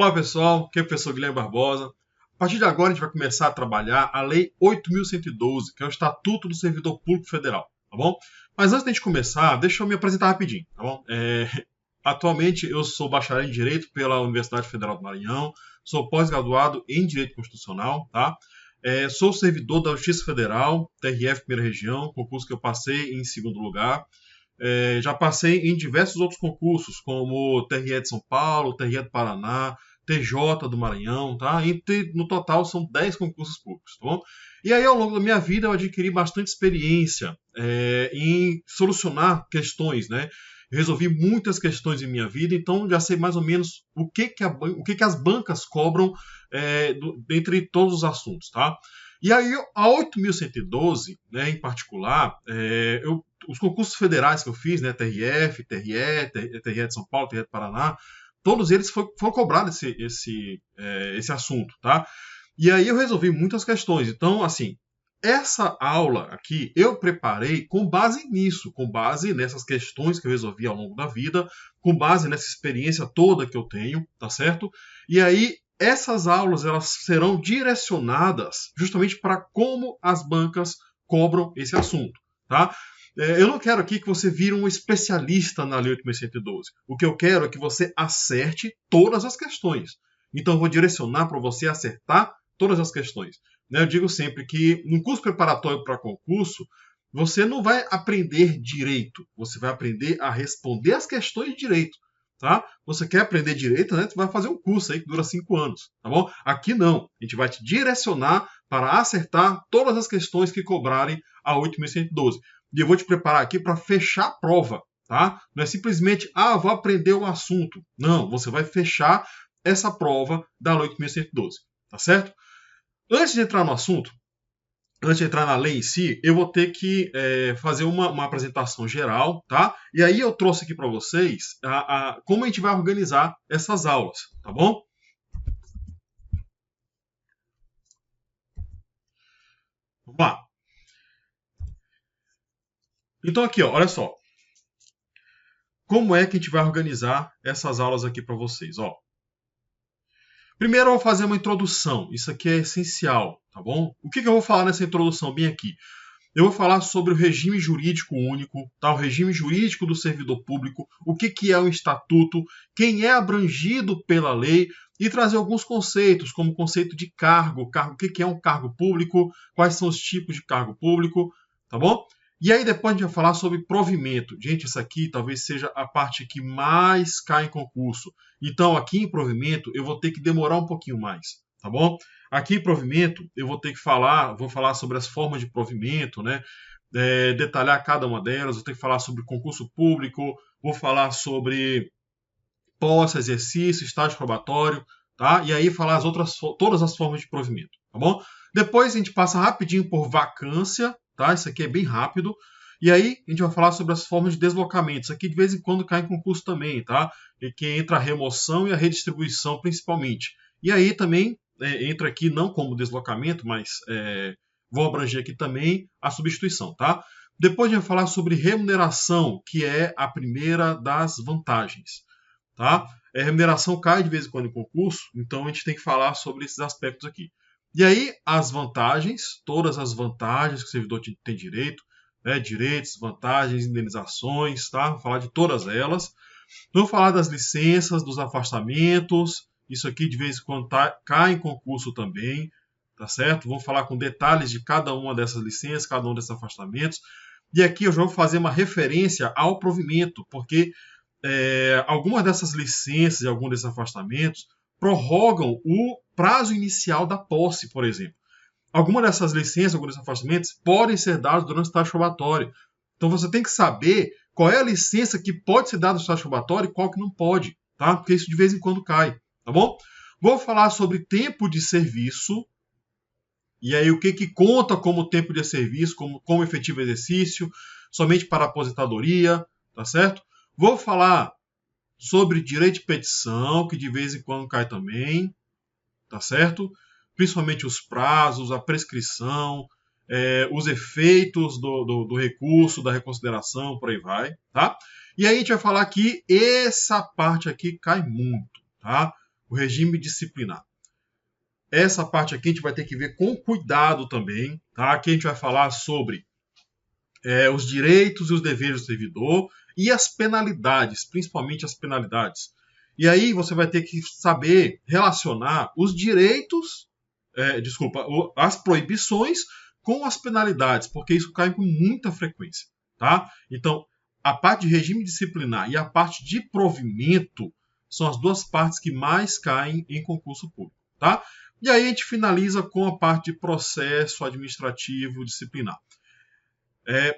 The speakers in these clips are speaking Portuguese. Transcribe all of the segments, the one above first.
Olá pessoal, aqui é o professor Guilherme Barbosa. A partir de agora a gente vai começar a trabalhar a Lei 8.112, que é o Estatuto do Servidor Público Federal, tá bom? Mas antes de a gente começar, deixa eu me apresentar rapidinho, tá bom? Atualmente eu sou bacharel em Direito pela Universidade Federal do Maranhão, sou pós-graduado em Direito Constitucional, tá? Sou servidor da Justiça Federal, TRF Primeira Região, concurso que eu passei em segundo lugar. Já passei em diversos outros concursos, como TRE de São Paulo, TRE do Paraná, TJ do Maranhão, tá? No total são 10 concursos públicos, tá bom? E aí, ao longo da minha vida, eu adquiri bastante experiência em solucionar questões, né? Eu resolvi muitas questões em minha vida, então já sei mais ou menos o que as bancas cobram dentre todos os assuntos, tá? E aí, a 8.112, né, em particular, os concursos federais que eu fiz, né, TRE de São Paulo, TRE do Paraná, todos eles foram cobrados esse assunto, tá? E aí eu resolvi muitas questões. Então, assim, essa aula aqui eu preparei com base nisso, com base nessas questões que eu resolvi ao longo da vida, com base nessa experiência toda que eu tenho, tá certo? E aí, essas aulas elas serão direcionadas justamente para como as bancas cobram esse assunto, tá? Eu não quero aqui que você vire um especialista na Lei 8.112. O que eu quero é que você acerte todas as questões. Então, eu vou direcionar para você acertar todas as questões. Eu digo sempre que no curso preparatório para concurso, você não vai aprender direito, você vai aprender a responder as questões de direito. Tá? Você quer aprender direito, né? Você vai fazer um curso aí que dura 5 anos, tá bom? Aqui não, a gente vai te direcionar para acertar todas as questões que cobrarem a 8.112. E eu vou te preparar aqui para fechar a prova, tá? Não é simplesmente, vou aprender o assunto. Não, você vai fechar essa prova da 8.112, tá certo? Antes de entrar no assunto, antes de entrar na lei em si, eu vou ter que fazer uma apresentação geral, tá? E aí eu trouxe aqui para vocês como a gente vai organizar essas aulas, tá bom? Vamos lá. Então aqui, ó, olha só. Como é que a gente vai organizar essas aulas aqui para vocês, ó? Primeiro eu vou fazer uma introdução, isso aqui é essencial, tá bom? O que eu vou falar nessa introdução bem aqui? Eu vou falar sobre o regime jurídico único, tá? O regime jurídico do servidor público, o que é o estatuto, quem é abrangido pela lei e trazer alguns conceitos, como o conceito de cargo, o que é um cargo público, quais são os tipos de cargo público, tá bom? E aí depois a gente vai falar sobre provimento. Gente, essa aqui talvez seja a parte que mais cai em concurso. Então, aqui em provimento, eu vou ter que demorar um pouquinho mais, tá bom? Aqui em provimento, eu vou falar sobre as formas de provimento, né? Detalhar cada uma delas, vou ter que falar sobre concurso público, vou falar sobre posse, exercício, estágio probatório, tá? E aí falar todas as formas de provimento, tá bom? Depois a gente passa rapidinho por vacância, tá? Isso aqui é bem rápido. E aí a gente vai falar sobre as formas de deslocamento. Isso aqui de vez em quando cai em concurso também, tá? E que entra a remoção e a redistribuição principalmente. E aí também entra aqui não como deslocamento, mas vou abranger aqui também a substituição, tá? Depois a gente vai falar sobre remuneração, que é a primeira das vantagens, tá? A remuneração cai de vez em quando em concurso, então a gente tem que falar sobre esses aspectos aqui. E aí as vantagens, todas as vantagens que o servidor tem direito, direitos, vantagens, indenizações, tá? Vou falar de todas elas. Vou falar das licenças, dos afastamentos. Isso aqui de vez em quando cai em concurso também, tá certo? Vamos falar com detalhes de cada uma dessas licenças, cada um desses afastamentos. E aqui eu já vou fazer uma referência ao provimento, porque algumas dessas licenças e alguns desses afastamentos prorrogam o prazo inicial da posse, por exemplo. Algumas dessas licenças, alguns desses afastamentos podem ser dados durante o estágio probatório. Então você tem que saber qual é a licença que pode ser dada no estágio probatório e qual que não pode, tá? Porque isso de vez em quando cai, tá bom? Vou falar sobre tempo de serviço, e aí o que conta como tempo de serviço, como efetivo exercício, somente para aposentadoria, tá certo? Vou falar sobre direito de petição, que de vez em quando cai também, tá certo? Principalmente os prazos, a prescrição, os efeitos do recurso, da reconsideração, por aí vai, tá? E aí a gente vai falar que essa parte aqui cai muito, tá? o regime disciplinar. Essa parte aqui a gente vai ter que ver com cuidado também, tá? Aqui a gente vai falar sobre os direitos e os deveres do servidor e as penalidades, principalmente as penalidades. E aí você vai ter que saber relacionar os direitos, as proibições com as penalidades, porque isso cai com muita frequência, tá? Então, a parte de regime disciplinar e a parte de provimento são as duas partes que mais caem em concurso público, tá? E aí a gente finaliza com a parte de processo administrativo disciplinar.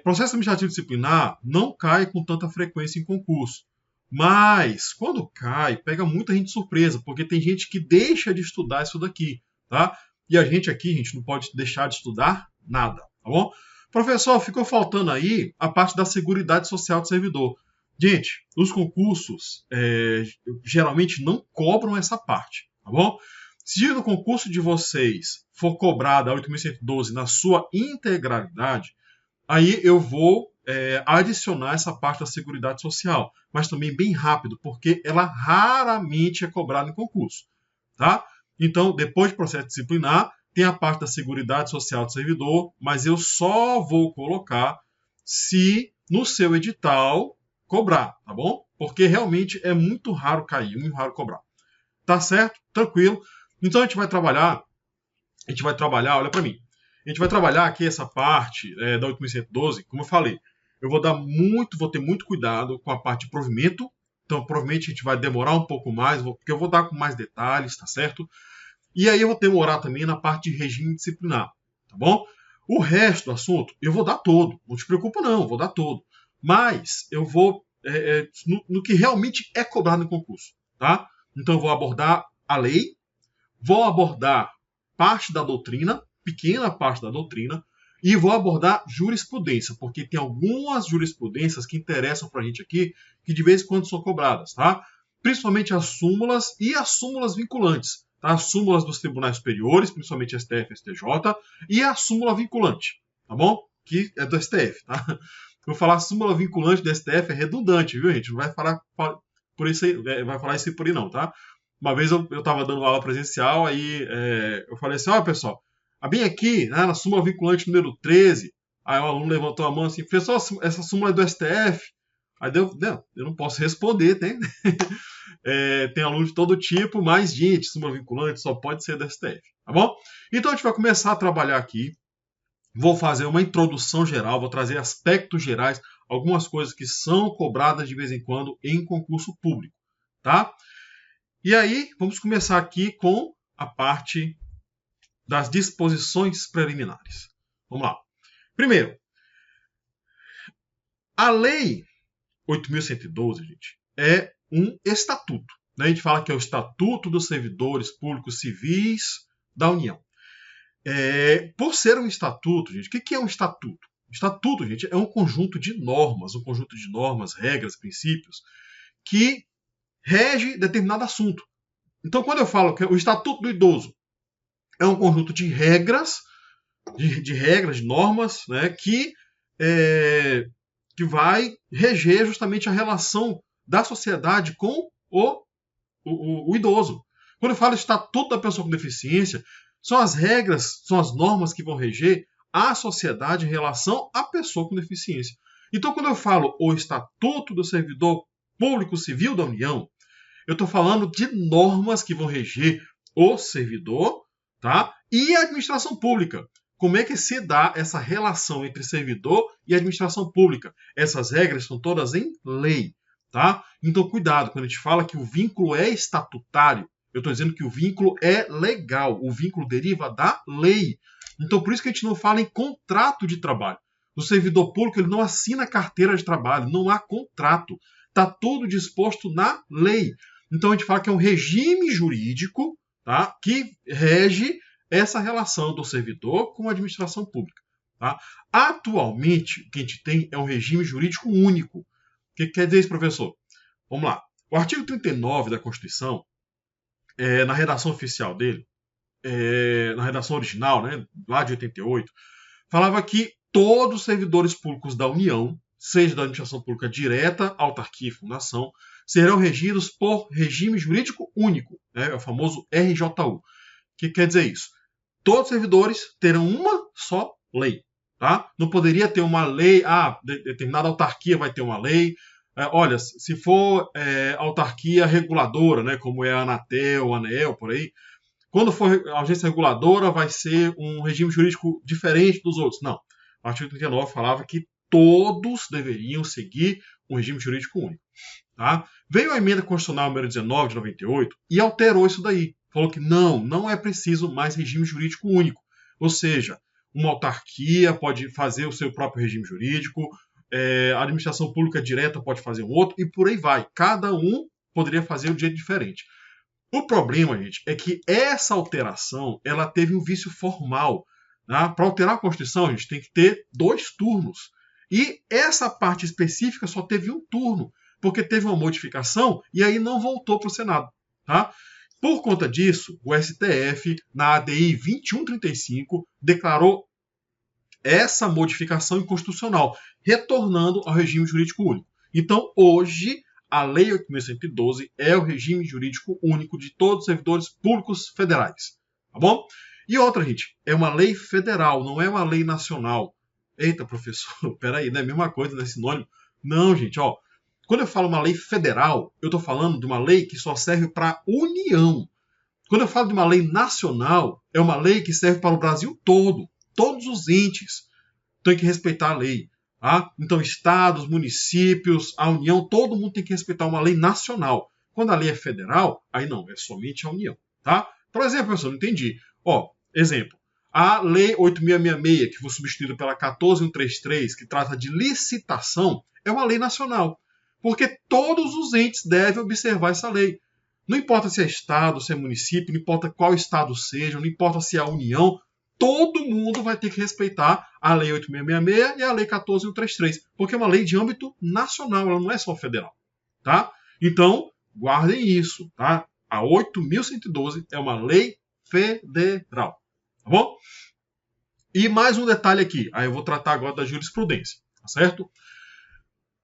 Processo administrativo disciplinar não cai com tanta frequência em concurso. Mas, quando cai, pega muita gente de surpresa, porque tem gente que deixa de estudar isso daqui, tá? E a gente aqui, não pode deixar de estudar nada, tá bom? Professor, ficou faltando aí a parte da Seguridade Social do servidor. Gente, os concursos geralmente não cobram essa parte, tá bom? Se no concurso de vocês for cobrada a 8.112 na sua integralidade, aí eu vou adicionar essa parte da Seguridade Social, mas também bem rápido, porque ela raramente é cobrada em concurso, tá? Então, depois de processo disciplinar, tem a parte da Seguridade Social do servidor, mas eu só vou colocar se no seu edital cobrar, tá bom? Porque realmente é muito raro cair, muito raro cobrar. Tá certo? Tranquilo. Então a gente vai trabalhar, olha para mim, a gente vai trabalhar aqui essa parte da 8.112, como eu falei, eu vou ter muito cuidado com a parte de provimento, então provavelmente a gente vai demorar um pouco mais, porque eu vou dar com mais detalhes, tá certo? E aí eu vou demorar também na parte de regime disciplinar, tá bom? O resto do assunto eu vou dar todo, não te preocupa não, eu vou dar todo. Mas eu vou no que realmente é cobrado no concurso, tá? Então eu vou abordar a lei, vou abordar parte da doutrina, pequena parte da doutrina, e vou abordar jurisprudência, porque tem algumas jurisprudências que interessam para a gente aqui, que de vez em quando são cobradas, tá? Principalmente as súmulas e as súmulas vinculantes, tá? As súmulas dos tribunais superiores, principalmente STF e STJ, e a súmula vinculante, tá bom? Que é do STF, tá? Vou falar súmula vinculante do STF é redundante, viu, gente? Não vai falar por isso aí, vai falar isso aí por aí não, tá? Uma vez eu estava dando aula presencial, aí eu falei assim, olha pessoal, bem aqui, né, na súmula vinculante número 13, aí o aluno levantou a mão assim, professor, essa súmula é do STF? Aí eu não posso responder, tem? Tem aluno de todo tipo, mas, gente, súmula vinculante só pode ser do STF, tá bom? Então a gente vai começar a trabalhar aqui, vou fazer uma introdução geral, vou trazer aspectos gerais, algumas coisas que são cobradas de vez em quando em concurso público, tá? E aí, vamos começar aqui com a parte das disposições preliminares. Vamos lá. Primeiro, a Lei 8.112, gente, é um estatuto. Né? A gente fala que é o Estatuto dos Servidores Públicos Civis da União. Por ser um estatuto, gente, o que é um estatuto? Estatuto, gente, é um conjunto de normas, regras, princípios, que rege determinado assunto. Então, quando eu falo que o Estatuto do Idoso é um conjunto de regras, de normas, né, que vai reger justamente a relação da sociedade com o idoso. Quando eu falo Estatuto da Pessoa com Deficiência, são as regras, são as normas que vão reger a sociedade em relação à pessoa com deficiência. Então, quando eu falo o Estatuto do Servidor Público Civil da União, eu estou falando de normas que vão reger o servidor, tá? E a administração pública. Como é que se dá essa relação entre servidor e administração pública? Essas regras são todas em lei, tá? Então, cuidado, quando a gente fala que o vínculo é estatutário, eu estou dizendo que o vínculo é legal, o vínculo deriva da lei. Então, por isso que a gente não fala em contrato de trabalho. O servidor público ele não assina carteira de trabalho, não há contrato. Está tudo disposto na lei. Então, a gente fala que é um regime jurídico, tá, que rege essa relação do servidor com a administração pública. Tá? Atualmente, o que a gente tem é um regime jurídico único. O que quer dizer isso, professor? Vamos lá. O artigo 39 da Constituição, na redação oficial dele, na redação original, né, lá de 88, falava que todos os servidores públicos da União, seja da administração pública direta, autarquia e fundação, serão regidos por regime jurídico único, né? É o famoso RJU. O que quer dizer isso? Todos os servidores terão uma só lei. Tá? Não poderia ter uma lei, determinada autarquia vai ter uma lei. Olha, se for autarquia reguladora, né, como é a Anatel, a ANEEL, por aí, quando for agência reguladora vai ser um regime jurídico diferente dos outros. Não. O artigo 39 falava que todos deveriam seguir um regime jurídico único. Tá? Veio a emenda constitucional número 19 de 98 e alterou isso daí. Falou que não é preciso mais regime jurídico único. Ou seja, uma autarquia pode fazer o seu próprio regime jurídico, a administração pública direta pode fazer um outro, e por aí vai. Cada um poderia fazer de um jeito diferente. O problema, gente, é que essa alteração ela teve um vício formal. Tá? Para alterar a Constituição, a gente tem que ter 2 turnos. E essa parte específica só teve um turno, porque teve uma modificação e aí não voltou para o Senado. Tá? Por conta disso, o STF, na ADI 2135, declarou essa modificação inconstitucional, retornando ao regime jurídico único. Então, hoje, a Lei 8.112 é o regime jurídico único de todos os servidores públicos federais. Tá bom? E outra, gente, é uma lei federal, não é uma lei nacional. Eita, professor, peraí, não é a mesma coisa, não é sinônimo? Não, gente, ó. Quando eu falo uma lei federal, eu estou falando de uma lei que só serve para a União. Quando eu falo de uma lei nacional, é uma lei que serve para o Brasil todo. Todos os entes têm que respeitar a lei. Tá? Então, estados, municípios, a União, todo mundo tem que respeitar uma lei nacional. Quando a lei é federal, aí não, é somente a União. Tá? Por exemplo, pessoal, não entendi. Ó, exemplo. A Lei 8.666, que foi substituída pela 14.133, que trata de licitação, é uma lei nacional. Porque todos os entes devem observar essa lei. Não importa se é estado, se é município, não importa qual estado seja, não importa se é a União, todo mundo vai ter que respeitar a Lei 8.666 e a Lei 14.133, porque é uma lei de âmbito nacional, ela não é só federal. Tá? Então, guardem isso. Tá? A 8.112 é uma lei federal. Tá bom? E mais um detalhe aqui. Aí eu vou tratar agora da jurisprudência. Tá certo?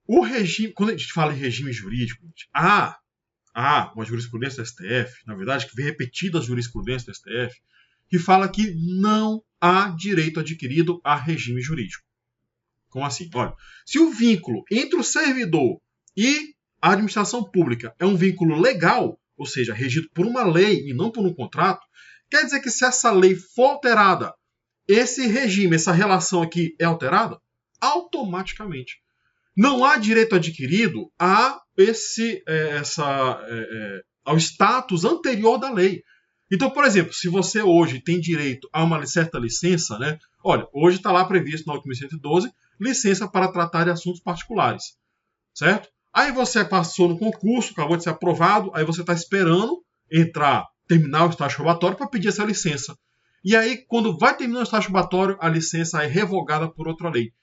O regime, quando a gente fala em regime jurídico, uma jurisprudência do STF, na verdade, que vem repetida a jurisprudência do STF, que fala que não há direito adquirido a regime jurídico. Como assim? Olha, se o vínculo entre o servidor e a administração pública é um vínculo legal, ou seja, regido por uma lei e não por um contrato, quer dizer que se essa lei for alterada, esse regime, essa relação aqui é alterada, automaticamente não há direito adquirido ao status anterior da lei. Então, por exemplo, se você hoje tem direito a uma certa licença, né? Olha, hoje está lá previsto na 8.112, licença para tratar de assuntos particulares, certo? Aí você passou no concurso, acabou de ser aprovado, aí você está esperando terminar o estágio probatório para pedir essa licença. E aí, quando vai terminar o estágio probatório, a licença é revogada por outra lei.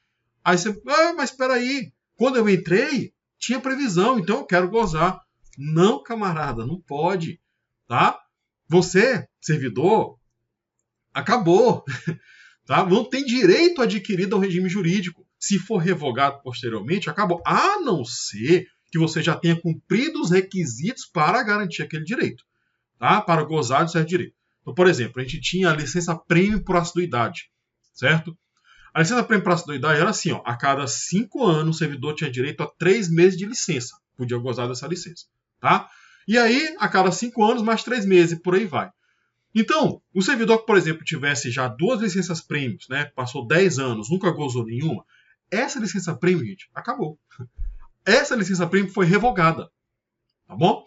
Aí você, mas espera aí, quando eu entrei, tinha previsão, então eu quero gozar. Não, camarada, não pode, tá? Você, servidor, acabou. Tá? Não tem direito adquirido ao regime jurídico. Se for revogado posteriormente, acabou. A não ser que você já tenha cumprido os requisitos para garantir aquele direito. Tá? Para gozar de certo direito. Então, por exemplo, a gente tinha a licença prêmio por assiduidade. Certo? A licença prêmio por assiduidade era assim, ó, a cada 5 anos o servidor tinha direito a 3 meses de licença. Podia gozar dessa licença. Tá? E aí, a cada 5 anos, mais 3 meses, e por aí vai. Então, o servidor que, por exemplo, tivesse já 2 licenças prêmios, né, passou 10 anos, nunca gozou nenhuma, essa licença prêmio, gente, acabou. Essa licença prêmio foi revogada. Tá bom?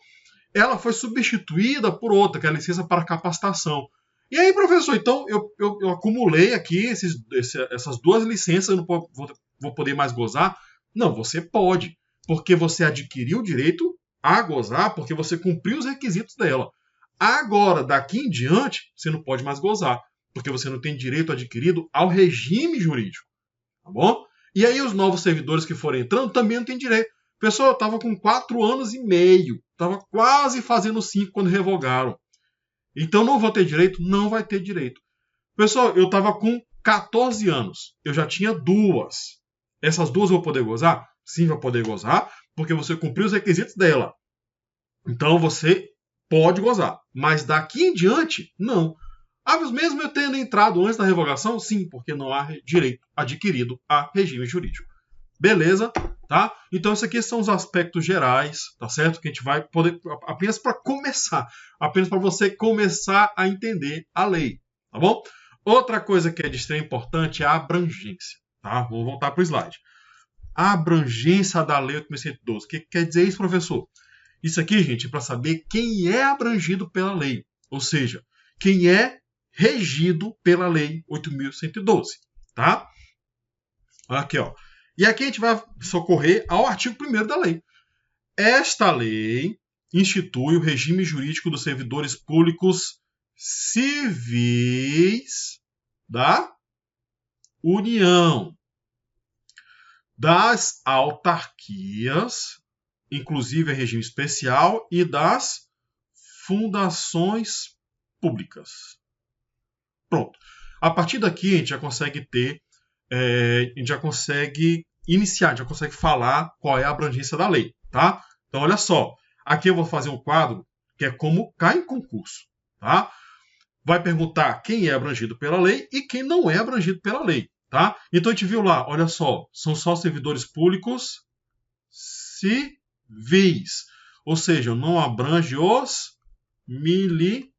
Ela foi substituída por outra, que é a licença para capacitação. E aí, professor, então eu acumulei aqui essas 2 licenças, eu não vou poder mais gozar? Não, você pode, porque você adquiriu o direito a gozar, porque você cumpriu os requisitos dela. Agora, daqui em diante, você não pode mais gozar, porque você não tem direito adquirido ao regime jurídico. Tá bom? E aí os novos servidores que forem entrando também não têm direito. Pessoal, eu estava com 4 anos e meio, estava quase fazendo 5 quando revogaram. Então não vou ter direito? Não vai ter direito. Pessoal, eu estava com 14 anos. Eu já tinha 2. Essas 2 eu vou poder gozar? Sim, vai poder gozar, porque você cumpriu os requisitos dela. Então você pode gozar. Mas daqui em diante, não. Ah, mas mesmo eu tendo entrado antes da revogação, sim, porque não há direito adquirido a regime jurídico. Beleza? Tá? Então, esses aqui são os aspectos gerais, tá certo? Que a gente vai poder, apenas para começar, apenas para você começar a entender a lei, tá bom? Outra coisa que é de extrema importância é a abrangência, tá? Vou voltar para o slide. A abrangência da Lei 8.112. O que quer dizer isso, professor? Isso aqui, gente, é para saber quem é abrangido pela lei, ou seja, quem é regido pela Lei 8.112, tá? Aqui, ó. E aqui a gente vai socorrer ao artigo 1º da lei. Esta lei institui o regime jurídico dos servidores públicos civis da União, das autarquias, inclusive regime especial, e das fundações públicas. Pronto. A partir daqui a gente já consegue ter, a gente já consegue iniciar, já consegue falar qual é a abrangência da lei, tá? Então, olha só. Aqui eu vou fazer um quadro que é como cai em concurso, tá? Vai perguntar quem é abrangido pela lei e quem não é abrangido pela lei, tá? Então, a gente viu lá, olha só, são só servidores públicos civis, ou seja, não abrange os militares.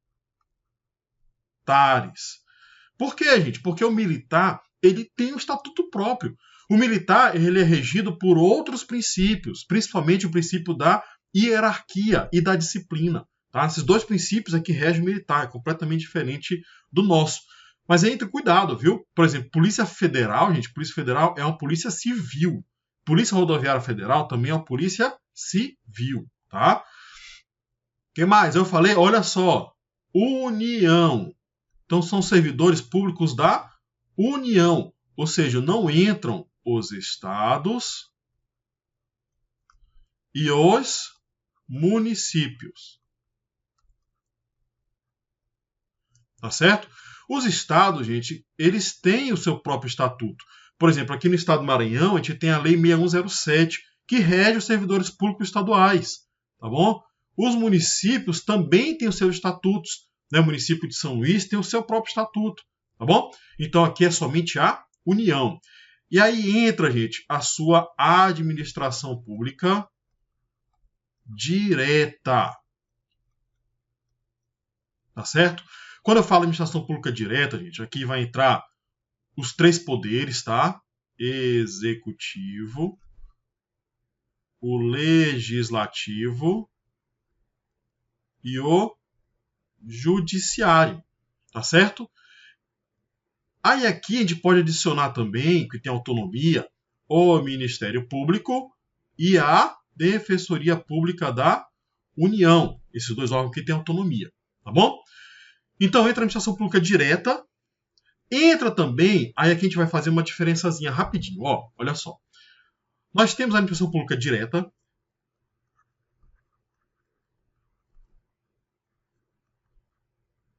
Por quê, gente? Porque o militar ele tem um estatuto próprio. O militar ele é regido por outros princípios, principalmente o princípio da hierarquia e da disciplina. Tá? Esses dois princípios aqui regem o militar, é completamente diferente do nosso. Mas entre cuidado, viu? Por exemplo, Polícia Federal, gente, Polícia Federal é uma polícia civil. Polícia Rodoviária Federal também é uma polícia civil, tá? O que mais? Eu falei, olha só, União. Então são servidores públicos da União, ou seja, não entram os estados e os municípios. Tá certo? Os estados, gente, eles têm o seu próprio estatuto. Por exemplo, aqui no estado do Maranhão, a gente tem a Lei 6107, que rege os servidores públicos estaduais. Tá bom? Os municípios também têm os seus estatutos. Né? O município de São Luís tem o seu próprio estatuto. Tá bom? Então aqui é somente a União. E aí entra, gente, a sua administração pública direta. Tá certo? Quando eu falo administração pública direta, gente, aqui vai entrar os três poderes, tá? Executivo, o legislativo e o judiciário, tá certo? Aí aqui a gente pode adicionar também, que tem autonomia, o Ministério Público e a Defensoria Pública da União. Esses dois órgãos aqui têm autonomia, tá bom? Então entra a administração pública direta, entra também, aí aqui a gente vai fazer uma diferençazinha rapidinho, ó, olha só. Nós temos a administração pública direta,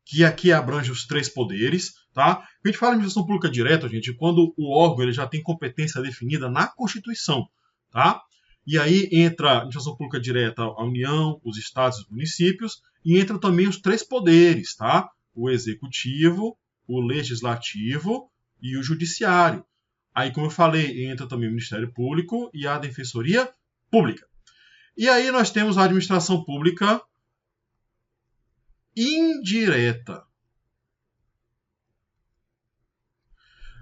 que aqui abrange os três poderes, tá? A gente fala em administração pública direta, gente, quando o órgão ele já tem competência definida na Constituição, tá? E aí entra a administração pública direta a União, os estados e os municípios, e entra também os três poderes, tá? O executivo, o legislativo e o judiciário. Aí, como eu falei, entra também o Ministério Público e a Defensoria Pública. E aí nós temos a administração pública indireta.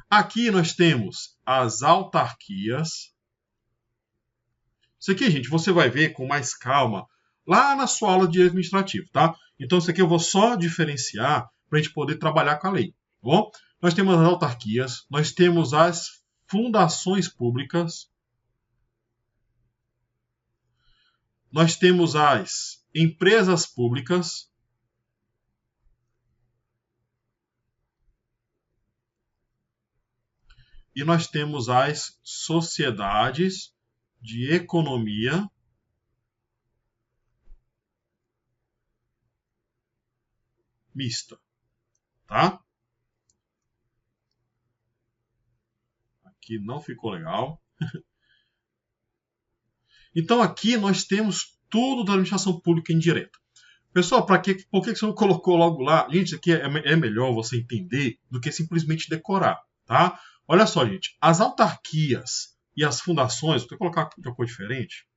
Aqui nós temos as autarquias. Isso aqui, gente, você vai ver com mais calma lá na sua aula de direito administrativo, tá? Então, isso aqui eu vou só diferenciar para a gente poder trabalhar com a lei, tá bom? Nós temos as autarquias, nós temos as fundações públicas, nós temos as empresas públicas, e nós temos as sociedades de economia mista, tá? Aqui não ficou legal. Então aqui nós temos tudo da administração pública indireta. Pessoal, por que você não colocou logo lá? Gente, isso aqui é melhor você entender do que simplesmente decorar, tá? Olha só, gente, as autarquias e as fundações, vou colocar aqui uma cor diferente.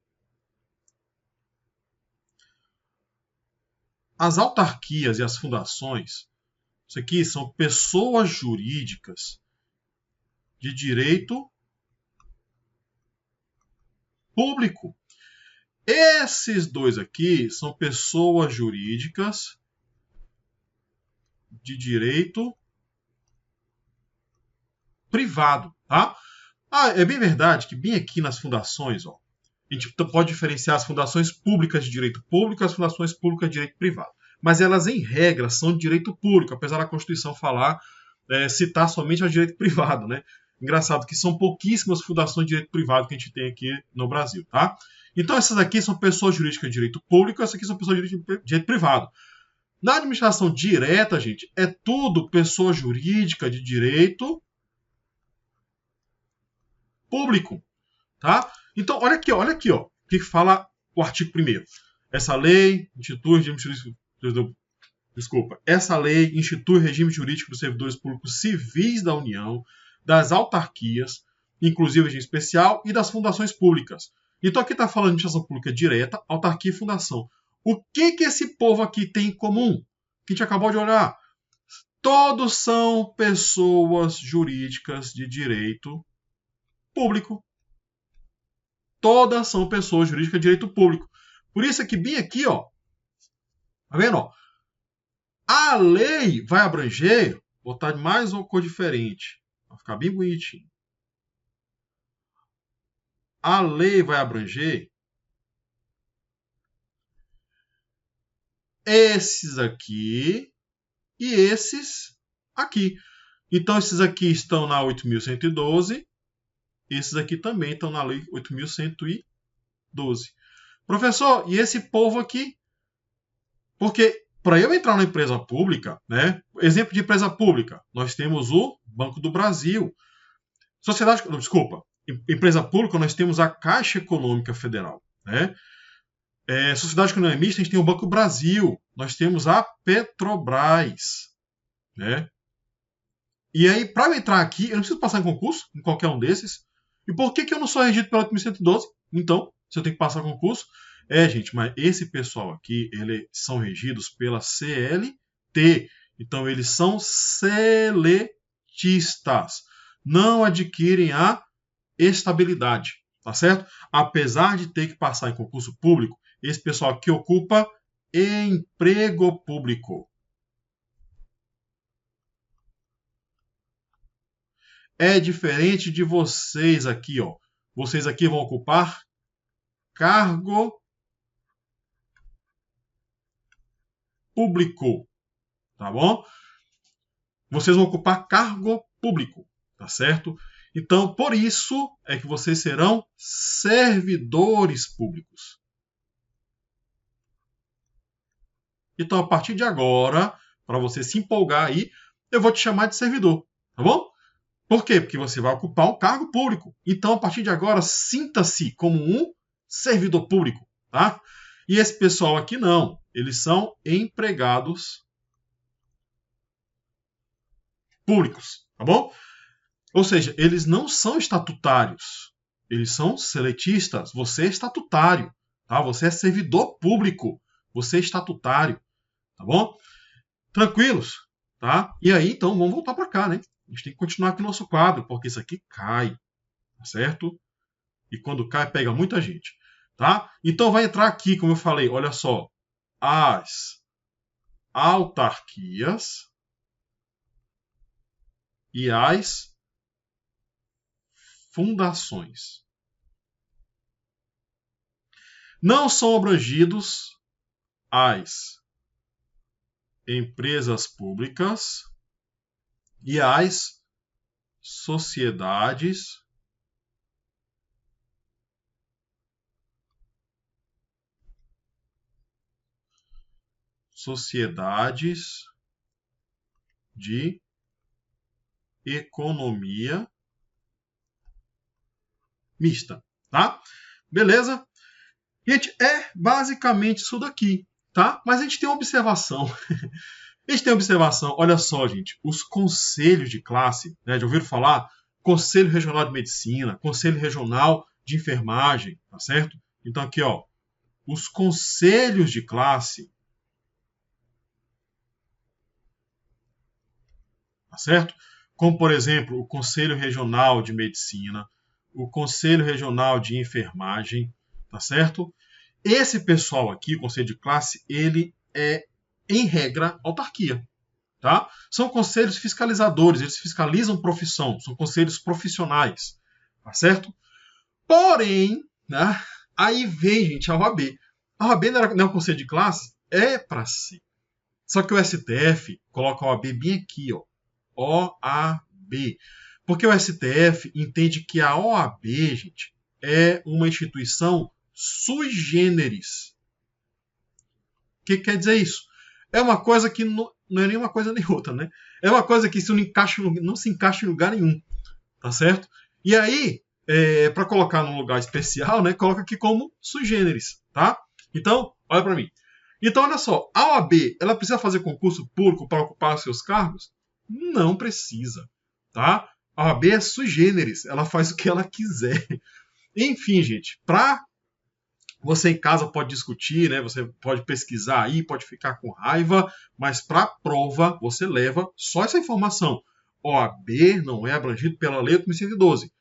As autarquias e as fundações, isso aqui são pessoas jurídicas de direito público. Esses dois aqui são pessoas jurídicas de direito privado, tá? É bem verdade que bem aqui nas fundações, ó, a gente pode diferenciar as fundações públicas de direito público e as fundações públicas de direito privado. Mas elas, em regra, são de direito público, apesar da Constituição falar, citar somente a de direito privado, né? Engraçado que são pouquíssimas fundações de direito privado que a gente tem aqui no Brasil, tá? Então essas aqui são pessoas jurídicas de direito público, essas aqui são pessoas de direito privado. Na administração direta, gente, é tudo pessoa jurídica de direito público, tá? Então, olha aqui, ó, o que fala o artigo 1º. Essa lei institui regime jurídico, essa lei institui regime jurídico dos servidores públicos civis da União, das autarquias, inclusive regime especial, e das fundações públicas. Então aqui está falando de administração pública direta, autarquia e fundação. O que esse povo aqui tem em comum? Que a gente acabou de olhar. Todos são pessoas jurídicas de direito público. Todas são pessoas jurídicas de direito público. Por isso aqui, bem aqui, ó. Tá vendo? Ó? A lei vai abranger, vou botar mais uma cor diferente, vai ficar bem bonitinho. A lei vai abranger esses aqui e esses aqui. Então, esses aqui estão na 8.112, esses aqui também estão na lei 8.112. Professor, e esse povo aqui? Porque para eu entrar na empresa pública, né? Exemplo de empresa pública, nós temos o Banco do Brasil. Empresa pública, nós temos a Caixa Econômica Federal, né? Sociedade Econômica Mista, a gente tem o Banco do Brasil, nós temos a Petrobras, né? E aí, para eu entrar aqui, eu não preciso passar em concurso, em qualquer um desses. E por que eu não sou regido pela 8.112? Então, se eu tenho que passar concurso, gente, mas esse pessoal aqui, eles são regidos pela CLT. Então, eles são seletistas. Não adquirem a estabilidade, tá certo? Apesar de ter que passar em concurso público, esse pessoal aqui ocupa emprego público. É diferente de vocês aqui, ó. Vocês aqui vão ocupar cargo público, tá bom? Vocês vão ocupar cargo público, tá certo? Então, por isso é que vocês serão servidores públicos. Então, a partir de agora, para você se empolgar aí, eu vou te chamar de servidor, tá bom? Por quê? Porque você vai ocupar um cargo público. Então, a partir de agora, sinta-se como um servidor público, tá? E esse pessoal aqui não. Eles são empregados públicos, tá bom? Ou seja, eles não são estatutários. Eles são seletistas. Você é estatutário, tá? Você é servidor público. Você é estatutário, tá bom? Tranquilos, tá? E aí, então, vamos voltar para cá, né? A gente tem que continuar aqui no nosso quadro, porque isso aqui cai, tá certo? E quando cai, pega muita gente, tá? Então vai entrar aqui, como eu falei, olha só, as autarquias e as fundações. Não são abrangidos as empresas públicas e as sociedades de economia mista, tá? Beleza? Gente, é basicamente isso daqui, tá? Mas a gente tem uma observação. A gente tem uma observação, olha só, gente, os conselhos de classe, né, já ouviram falar? Conselho Regional de Medicina, Conselho Regional de Enfermagem, tá certo? Então aqui, ó, os conselhos de classe, tá certo? Como, por exemplo, o Conselho Regional de Medicina, o Conselho Regional de Enfermagem, tá certo? Esse pessoal aqui, o Conselho de Classe, ele é, em regra, autarquia. Tá? São conselhos fiscalizadores, eles fiscalizam profissão, são conselhos profissionais, tá certo? Porém, né, aí vem, gente, a OAB. A OAB não é um conselho de classe? É para ser. Só que o STF coloca a OAB bem aqui, ó. OAB. Porque o STF entende que a OAB, gente, é uma instituição sui generis. O que quer dizer isso? É uma coisa que não é nem uma coisa nem outra, né? É uma coisa que não se encaixa em lugar nenhum, tá certo? E aí, para colocar num lugar especial, né, coloca aqui como sui generis, tá? Então, olha para mim. Então, olha só, a OAB, ela precisa fazer concurso público para ocupar os seus cargos? Não precisa, tá? A OAB é sui generis, ela faz o que ela quiser. Enfim, gente, para você em casa pode discutir, né? Você pode pesquisar aí, pode ficar com raiva, mas para a prova você leva só essa informação. OAB não é abrangido pela Lei 8.112.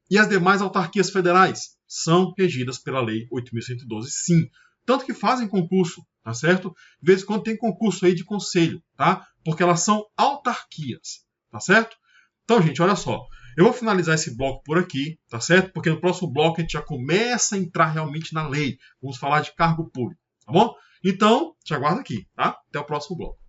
E as demais autarquias federais são regidas pela Lei 8.112, sim. Tanto que fazem concurso, tá certo? De vez em quando tem concurso aí de conselho, tá? Porque elas são autarquias, tá certo? Então, gente, olha só. Eu vou finalizar esse bloco por aqui, tá certo? Porque no próximo bloco a gente já começa a entrar realmente na lei. Vamos falar de cargo público, tá bom? Então, te aguardo aqui, tá? Até o próximo bloco.